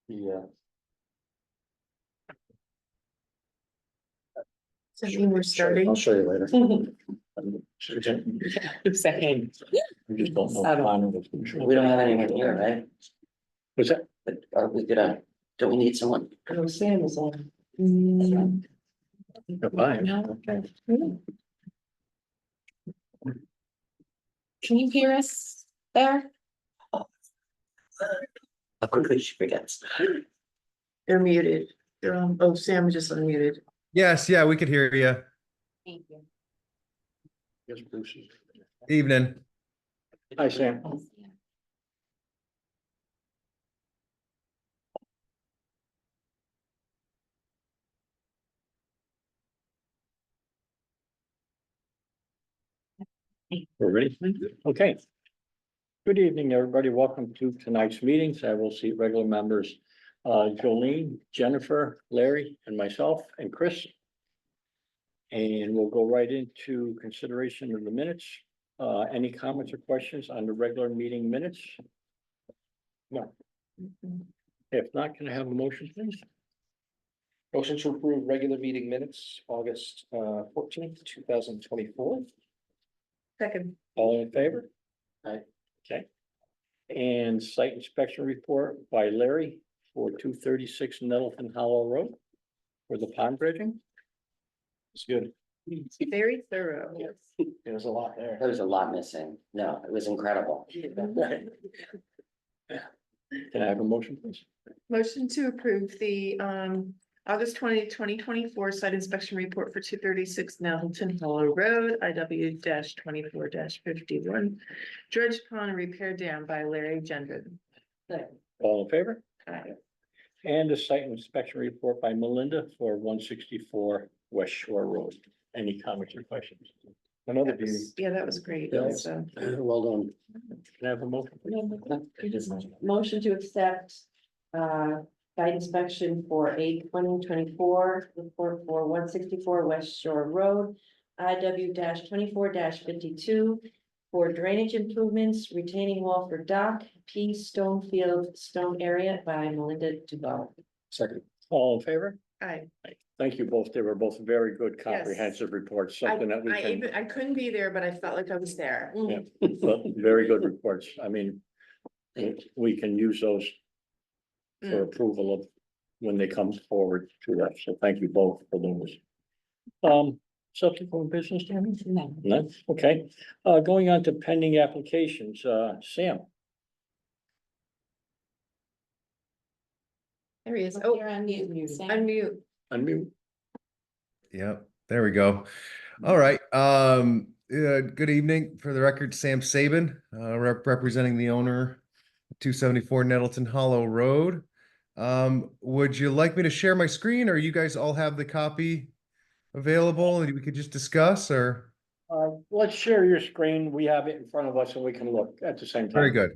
Yeah. Does that mean we're starting? I'll show you later. Second. We just don't know. Subtle. Timing of the show. We don't have anyone here, right? What's that? But are we gonna, don't we need someone? Oh, Sam is on. Goodbye. No. Okay. Can you hear us there? How quickly she forgets. They're muted. They're on, oh, Sam just unmuted. Yes, yeah, we could hear you. Thank you. Yes, Bruce is. Evening. Hi, Sam. We're ready? Okay. Good evening, everybody. Welcome to tonight's meetings. I will see regular members, Jolene, Jennifer, Larry, and myself, and Chris. And we'll go right into consideration of the minutes. Any comments or questions on the regular meeting minutes? No. If not, can I have a motion, please? Motion to approve regular meeting minutes, August 14th, 2024. Second. All in favor? Aye. Okay. And site inspection report by Larry for 236 Nettleton Hollow Road for the pond dredging. It's good. Very thorough. Yes. There's a lot there. There was a lot missing. No, it was incredible. Can I have a motion, please? Motion to approve the August 2024 site inspection report for 236 Nettleton Hollow Road, IW 24-51. Dredge pond and repair dam by Larry Gendron. All in favor? Aye. And the site inspection report by Melinda for 164 West Shore Road. Any comments or questions? Another That beauty. was- Yeah, that was great. Yeah. So. Well done. Can I have a motion? please? Motion to accept site inspection for 8/20/24 report for 164 West Shore Road, IW 24-52 for drainage improvements, retaining wall for dock, P Stonefield Stone area by Melinda Duval. Second. All in favor? Aye. Thank you both. They were both very good comprehensive reports, something that we can. I couldn't be there, but I felt like I was there. Yeah, well, very good reports. I mean, we can use those for approval of when they come forward to us. So thank you both for those. Subsequent business, Tammy? No. No, okay. Going on to pending applications, Sam. There he is. Oh, You're on mute. unmute. Unmute. Yep, there we go. All right. Good evening. For the record, Sam Sabin, representing the owner, 274 Nettleton Hollow Road. Would you like me to share my screen, or you guys all have the copy available and we could just discuss, or? Let's share your screen. We have it in front of us and we can look at the same time. Very good.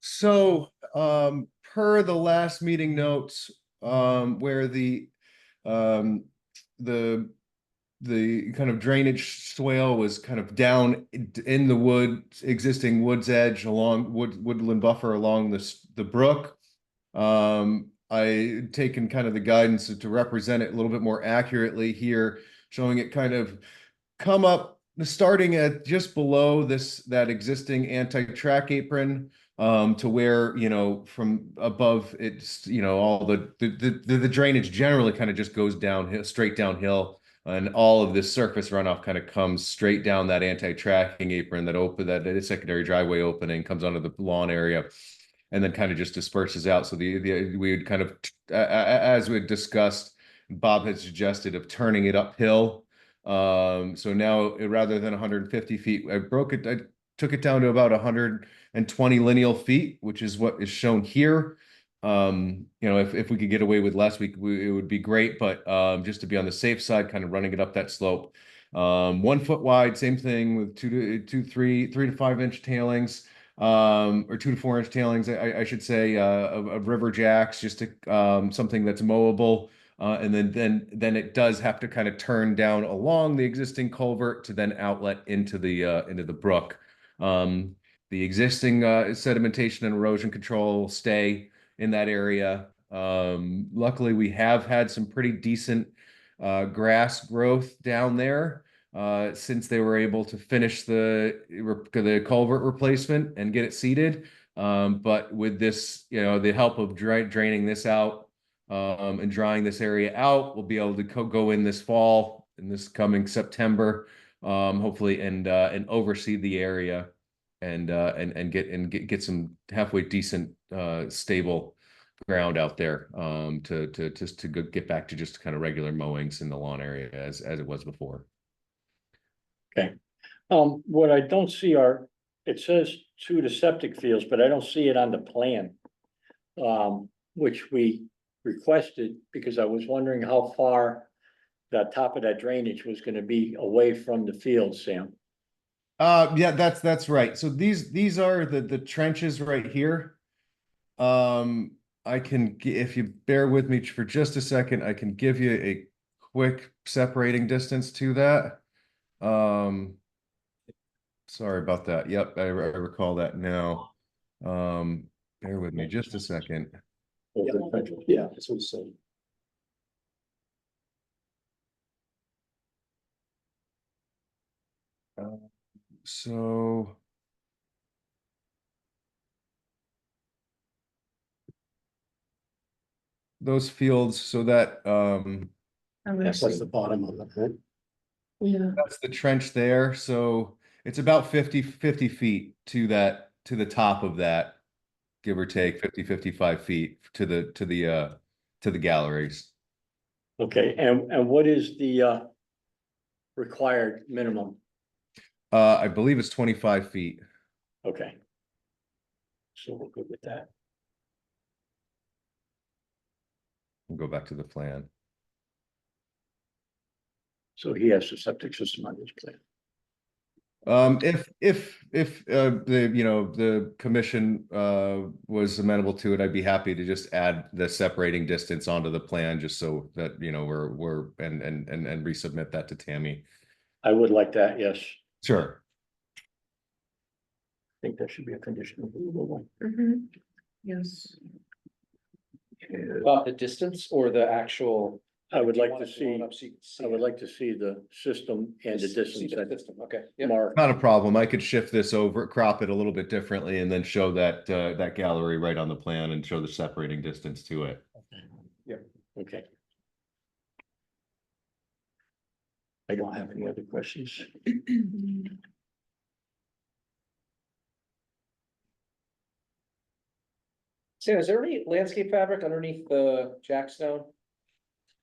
So, per the last meeting notes, where the kind of drainage swale was kind of down in the existing wood's edge along woodland buffer along the brook. I taken kind of the guidance to represent it a little bit more accurately here, showing it kind of come up, starting at just below that existing anti-track apron, to where, from above it's, all the drainage generally kind of just goes downhill, straight downhill, and all of this surface runoff kind of comes straight down that anti-tracking apron that secondary driveway opening, comes onto the lawn area, and then kind of just disperses out. So we would kind of, as we had discussed, Bob had suggested of turning it uphill. So now, rather than 150 feet, I took it down to about 120 lineal feet, which is what is shown here. If we could get away with less, it would be great, but just to be on the safe side, kind of running it up that slope. 1 foot wide, same thing with 3 to 5 inch tailings, or 2 to 4 inch tailings, I should say, of river jacks, just to something that's mowable. And then it does have to kind of turn down along the existing culvert to then outlet into the brook. the existing sedimentation and erosion control will stay in that area. Luckily, we have had some pretty decent grass growth down there since they were able to finish the culvert replacement and get it seeded. But with this, the help of draining this out and drying this area out, we'll be able to go in this fall, in this coming September, hopefully, and oversee the area and get some halfway decent stable ground out there to get back to just kind of regular mowings in the lawn area as it was before. Okay. What I don't see it says to the septic fields, but I don't see it on the plan. Which we requested because I was wondering how far the top of that drainage was gonna be away from the field, Sam. Yeah, that's right. So these are the trenches right here. If you bear with me for just a second, I can give you a quick separating distance to that. Sorry about that. Yep, I recall that now. Bear with me just a second. Yeah, that's what he said. So those fields, so that That's the bottom of it, right? Yeah. that's the trench there. So it's about 50 feet to the top of that, give or take 55 feet to the galleries. Okay, and what is the required minimum? I believe it's 25 feet. Okay. So we're good with that. We'll go back to the plan. So he has a septic system on his plan. If the commission was amenable to it, I'd be happy to just add the separating distance onto the plan, just so that we're and resubmit that to Tammy. I would like that, yes. Sure. I think that should be a condition of approval. Mhm. Yes. The distance or the actual? I would like You want to it blown see, up so you can see I would it. like to see the system and the See distance the that system, okay, yeah. Mark. Not a problem. I could shift this over, crop it a little bit differently, and then show that gallery right on the plan and show the separating distance to it. Okay. I don't have any other questions. Sam, is there any landscape fabric underneath the jackstone?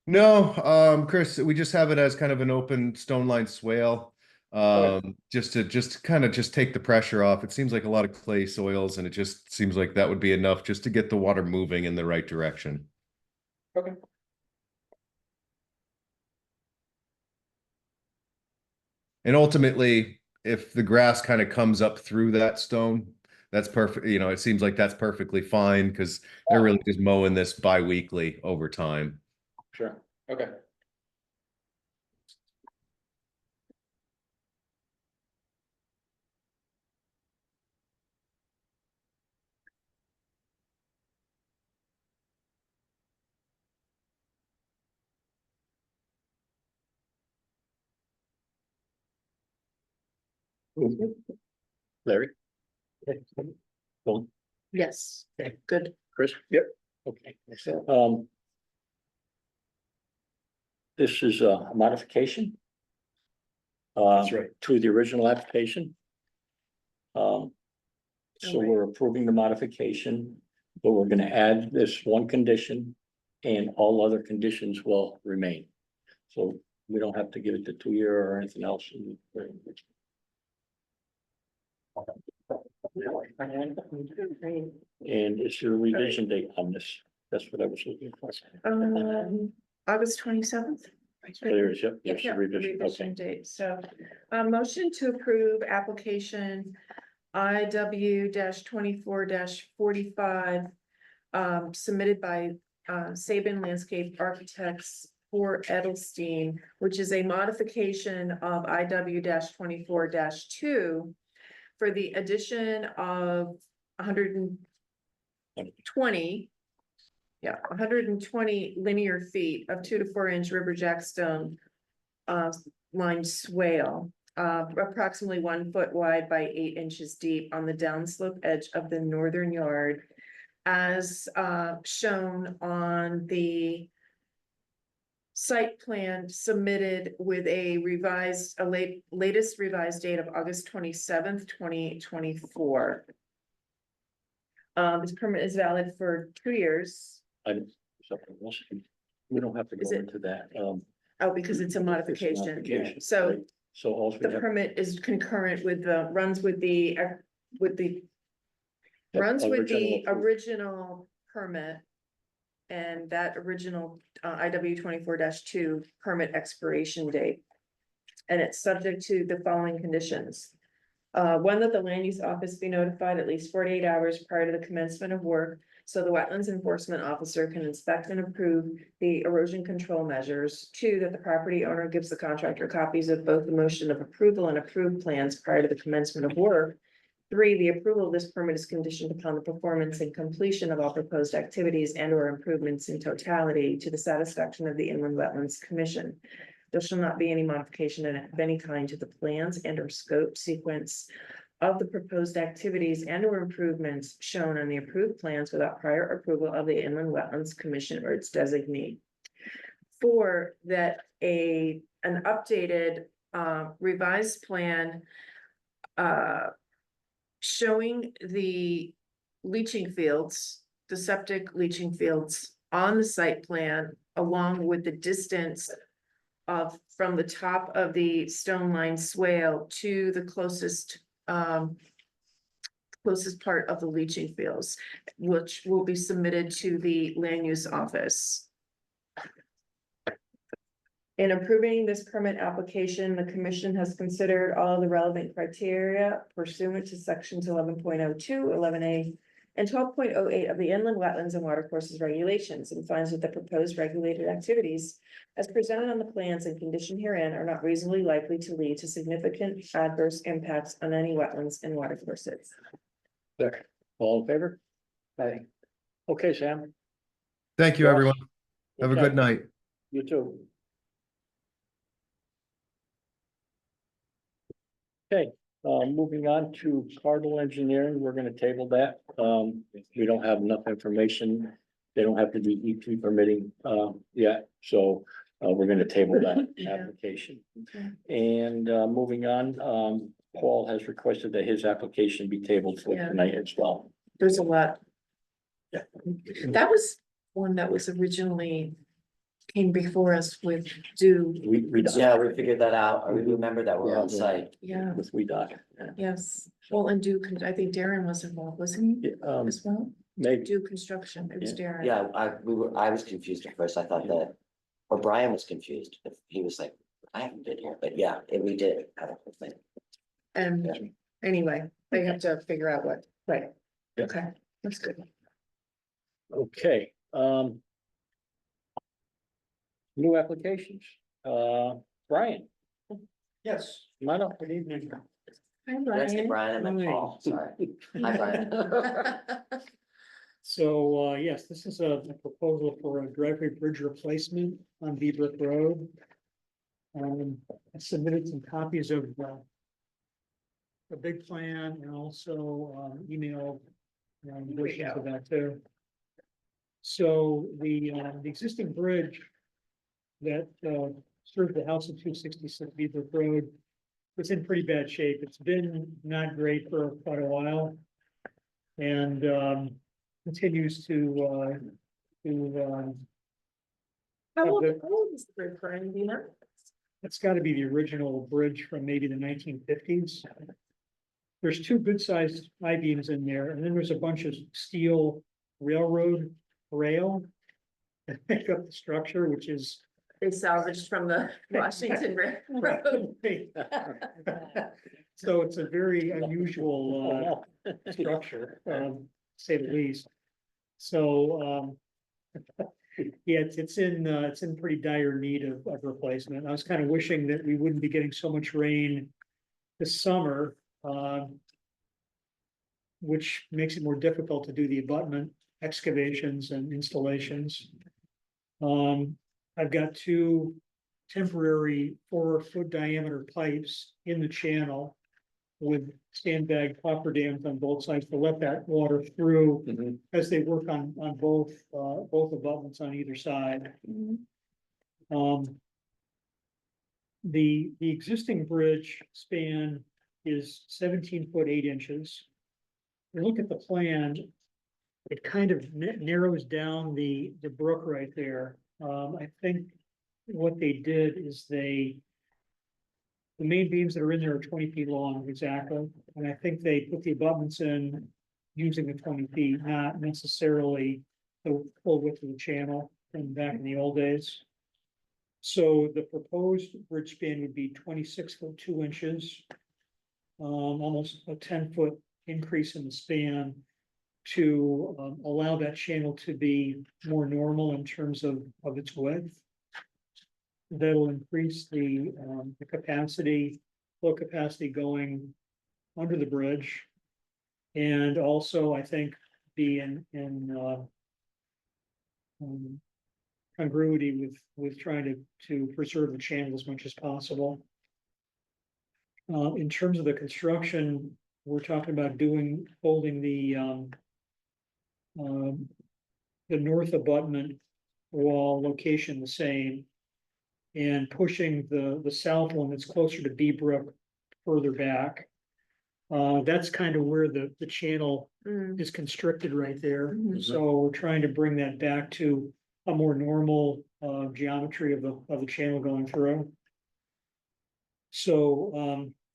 No, Chris, we just have it as kind of an open stone line swale. Okay. Just to kind of take the pressure off. It seems like a lot of clay soils, and it just seems like that would be enough just to get the water moving in the right direction. Okay. And ultimately, if the grass kind of comes up through that stone, that's perfect. It seems like that's perfectly fine because they're really just mowing this bi-weekly over time. Sure. Okay. Larry? Bill? Yes, Okay. good. Chris? Yep. Okay. This is a modification. That's right. To the original application. So Okay. we're approving the modification, but we're gonna add this one condition and all other conditions will remain. So we don't have to give it the 2-year or anything else. And is there a revision date on this? That's what I was looking for. August 27th. There is, yep, Yep, there's a yep, revision, revision okay. date, so, motion to approve application IW 24 45. Submitted by Saban Landscape Architects for Edelstein, which is a modification of IW 24 2. for the addition of 120. Yeah, 120 linear feet of 2 to 4 inch riverjack stone. Lined swale, approximately 1 foot wide by 8 inches deep on the downslope edge of the northern yard. As shown on the site plan submitted with a latest revised date of August 27th, 2024. This permit is valid for 2 years. Something else. We don't have to Is go it- into that. Oh, because it's a modification. modification, So right. So also we the have. permit is concurrent with runs with the original permit. And that original IW 24-2 permit expiration date. And it's subject to the following conditions. One, that the land use office be notified at least 48 hours prior to the commencement of work, so the wetlands enforcement officer can inspect and approve the erosion control measures. 2, that the property owner gives the contractor copies of both the motion of approval and approved plans prior to the commencement of work. 3, the approval of this permit is conditioned upon the performance and completion of all proposed activities and or improvements in totality to the satisfaction of the Inland Wetlands Commission. There shall not be any modification of any kind to the plans and or scope sequence of the proposed activities and or improvements shown on the approved plans without prior approval of the Inland Wetlands Commission or its designee. 4, that an updated revised plan showing the leaching fields, the septic leaching fields on the site plan, along with the distance from the top of the stone line swale to the closest part of the leaching fields, which will be submitted to the land use office. In approving this permit application, the commission has considered all the relevant criteria pursuant to sections 11.02, 11A, and 12.08 of the Inland Wetlands and Watercourses Regulations, and finds that the proposed regulated activities as presented on the plans and conditioned herein are not reasonably likely to lead to significant adverse impacts on any wetlands and watercourses. There, all in favor? Aye. Okay, Sam. Thank you, Ross? everyone. Have a Okay. good night. You too. Okay, moving on to Cardinal Engineering, we're gonna table that. We don't have enough information. They don't have to do EP permitting, yet, so, we're gonna table that Yeah. application. Okay. And, moving on, Paul has requested that his application be tabled for Yeah. tonight as well. There's a lot. Yeah. That was one that was originally came before us with due, We Yeah, we figured that out. I remember that we're on site. yeah, with WeDoc. yes. Well, and due, I think Darren was involved, wasn't he, Yeah, as well? maybe, Due construction, it was Darren. Yeah, I was confused at first. I thought that, or Brian was confused. He was like, I haven't been here, but yeah, we did. I don't think. And anyway, they have to figure out what, right, Yeah. okay, that's good. okay, new applications, Brian, Yes. come on up, good evening. Hi, Did I say Brian. Brian? I meant Paul, sorry. Hi, Brian. So, yes, this is a proposal for a driveway bridge replacement on Beaver Road. I submitted some copies of the big plan and also emailed versions of that too. So the existing bridge that served the house at 266 Beaver Road was in pretty bad shape. It's been not great for quite a while. And continues to How old Okay. is the bridge, Brian, do you know? it's got to be the original bridge from maybe the 1950s. There's 2 good-sized I-beams in there, and then there's a bunch of steel railroad rail that make up the structure, which is They salvaged from the Washington Railroad. so it's a very unusual structure, say the least. So, yeah, it's in pretty dire need of replacement. I was kind of wishing that we wouldn't be getting so much rain this summer. which makes it more difficult to do the abutment excavations and installations. I've got two temporary 4-foot diameter pipes in the channel with sandbag cofferdams on both sides to let that water through Mhm. as they work on both abutments on either side. Um, the existing bridge span is 17 foot 8 inches. You look at the plan, it kind of narrows down the brook right there. I think what they did is the main beams that are in there are 20 feet long exactly, and I think they put the abutments in using the 20 feet, not necessarily the full width of the channel from back in the old days. So the proposed bridge span would be 26 foot 2 inches. Almost a 10 foot increase in the span to allow that channel to be more normal in terms of its width. That'll increase the capacity, flow capacity going under the bridge. And also, I think, be in congruity with trying to preserve the channel as much as possible. In terms of the construction, we're talking about holding the north abutment wall location the same, and pushing the south one that's closer to B Brook further back. That's kind of where the channel is constricted right there. So we're trying to bring that back to a more normal geometry of the channel going through. So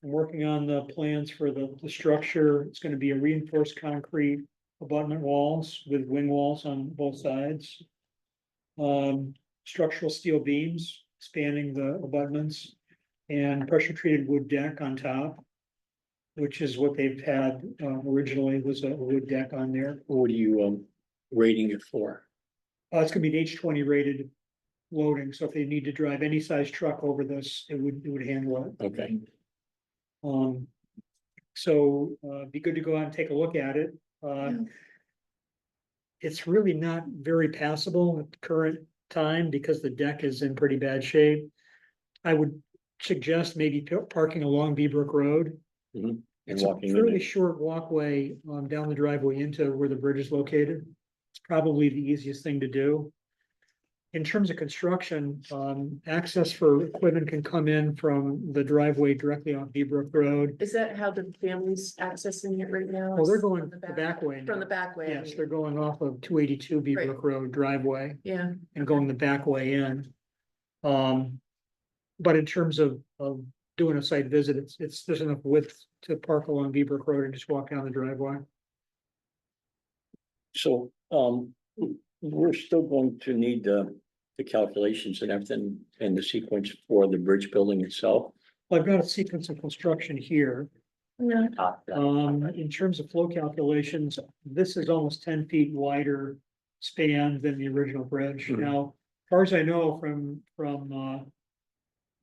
I'm working on the plans for the structure. It's going to be a reinforced concrete abutment walls with wing walls on both sides. Structural steel beams spanning the abutments, and pressure treated wood deck on top, which is what they've had originally, was a wood deck on there. What are you rating it for? It's gonna be an H20 rated loading, so if they need to drive any size truck over this, it would handle it. Okay, So be good to go out and take a look at it. It's really not very passable at the current time because the deck is in pretty bad shape. I would suggest maybe parking along Beebrook Road. and It's a walking in fairly it. short walkway down the driveway into where the bridge is located. It's probably the easiest thing to do. In terms of construction, access for equipment can come in from the driveway directly on Beebrook Road. Is that how the family's accessing it right now? Well, they're Is going on the back way. From now. the back way. I Yes, mean. they're going off of 282 Beebrook Road driveway Yeah, and going the back way in. But in terms of doing a site visit, there's enough width to park along Beebrook Road and just walk down the driveway. So, we're still going to need the calculations and everything and the sequence for the bridge building itself. I've got a sequence of construction here. yeah, In terms of flow calculations, this is almost 10 feet wider span than the original bridge. Mhm. Now, as far as I know from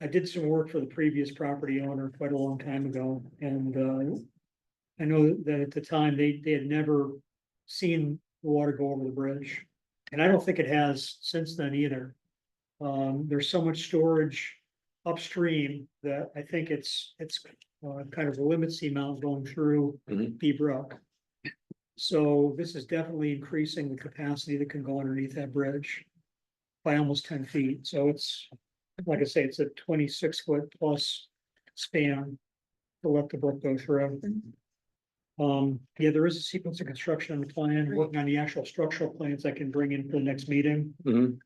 I did some work for the previous property owner quite a long time ago, and I know that at the time they had never seen water go over the bridge. And I don't think it has since then either. There's so much storage upstream that I think it's kind of limits the amount going through Mhm. Beebrook. So this is definitely increasing the capacity that can go underneath that bridge by almost 10 feet. So it's, like I say, it's a 26 foot plus span to let the brook go through. Yeah, there is a sequence of construction on the plan, Great. working on the actual structural plans I can bring in for the next meeting. Mhm.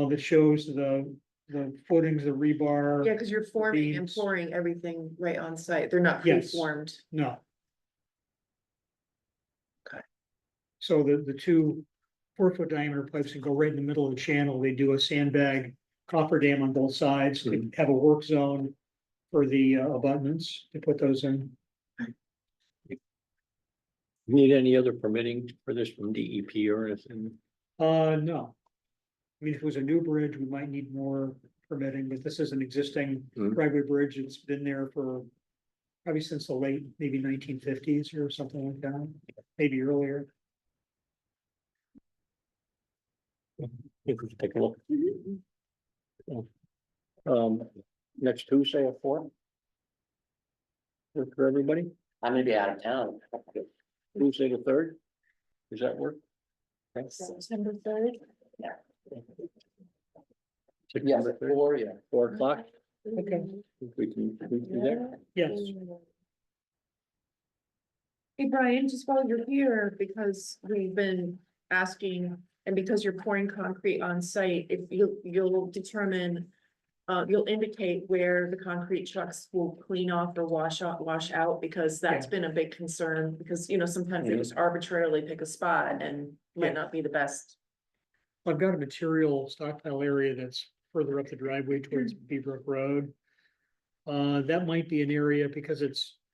That shows the footings, the rebar. yeah, because you're forming and beams. pouring everything right on site. They're not Yes. pre-formed. No. Okay. So the two 4-foot diameter pipes that go right in the middle of the channel, they do a sandbag cofferdam on both sides to have a work zone for the abutments to put those in. Need any other permitting for this from DEP or anything? No. I mean, if it was a new bridge, we might need more permitting, but this is an existing Mhm. driveway bridge. It's been there for probably since the late, maybe 1950s or something like that, maybe earlier. If we take a look. Next Tuesday at 4. Work for everybody, I'm gonna be out of town. Tuesday the 3rd, does that work? September 3rd. Yeah, September 3rd, 4 o'clock, Okay. we can do that. Yes, Hey, Brian, just while you're here, because we've been asking, and because you're pouring concrete on site, if you'll determine. You'll indicate where the concrete trucks will clean off or wash out, because that's Yeah. been a big concern, because, you know, sometimes they just arbitrarily pick a spot and Yeah. might not be the best. I've got a material stockpile area that's further up the driveway towards Beaver Brook Road. That might be an area because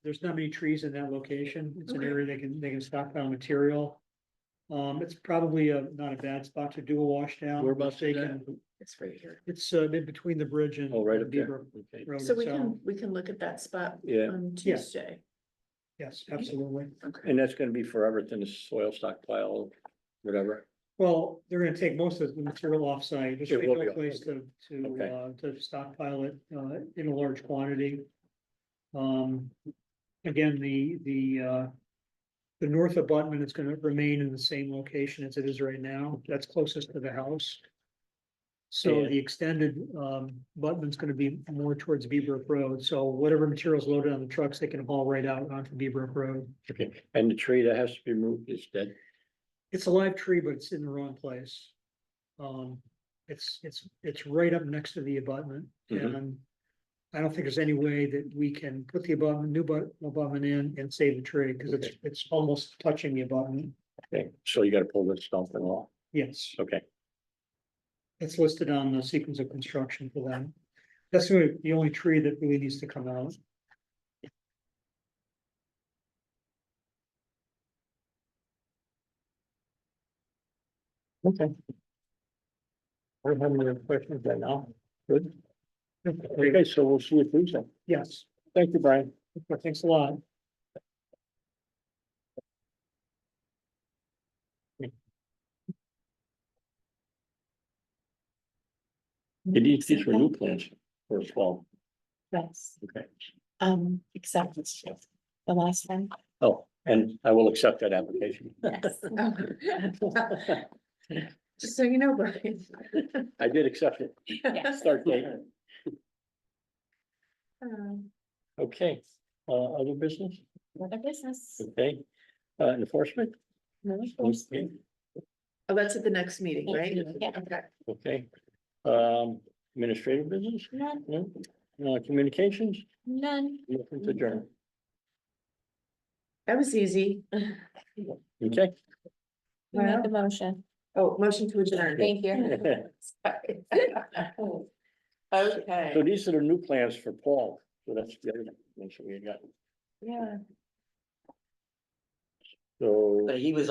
there's not many trees in that location. It's an Okay. area they can stockpile material. It's probably not a bad spot to do a wash down. Whereabouts They is that? can- It's right here. It's in between the bridge and Oh, right up there, Beaver okay, Road So itself. we can look at that spot yeah, on Yeah. Tuesday. Yes, absolutely. Okay. and that's gonna be forever in the soil stockpile, whatever. Well, they're gonna take most of the material offsite. There's It will no be place off- to stockpile it in a large quantity. Again, the north abutment is gonna remain in the same location as it is right now. That's closest to the house. So Yeah. the extended abutment's gonna be more towards Beaver Road. So whatever material's loaded on the trucks, they can haul right out onto Beaver Road. Okay, and the tree that has to be removed is dead. It's a live tree, but it's in the wrong place. It's right up next to the abutment, Mhm. and I don't think there's any way that we can put the abutment in and save the tree, because it's almost touching the abutment. Okay, so you gotta pull this stump and all, Yes, okay, it's listed on the sequence of construction for that. That's the only tree that really needs to come out. okay. I don't have any other questions right now, good. Okay, so we'll see you Tuesday, Yes, thank you, Brian. thanks a lot. These were new plans for as well, Yes, okay. except the last time. Oh, and I will accept that application. Yes. Just so you know, Brian. I did accept it, Yes. start date, Um, okay, other business, Other business. okay, enforcement, No okay, enforcement. Oh, that's at the next meeting, right? Yeah. Okay. okay. Administrative business, None, no, communications, none. nothing to adjourn, That was easy. okay? You made the motion. Oh, motion to adjourn. Thank you. Okay. So these are the new plans for Paul, so that's the other one, so we got, Yeah. so. But he was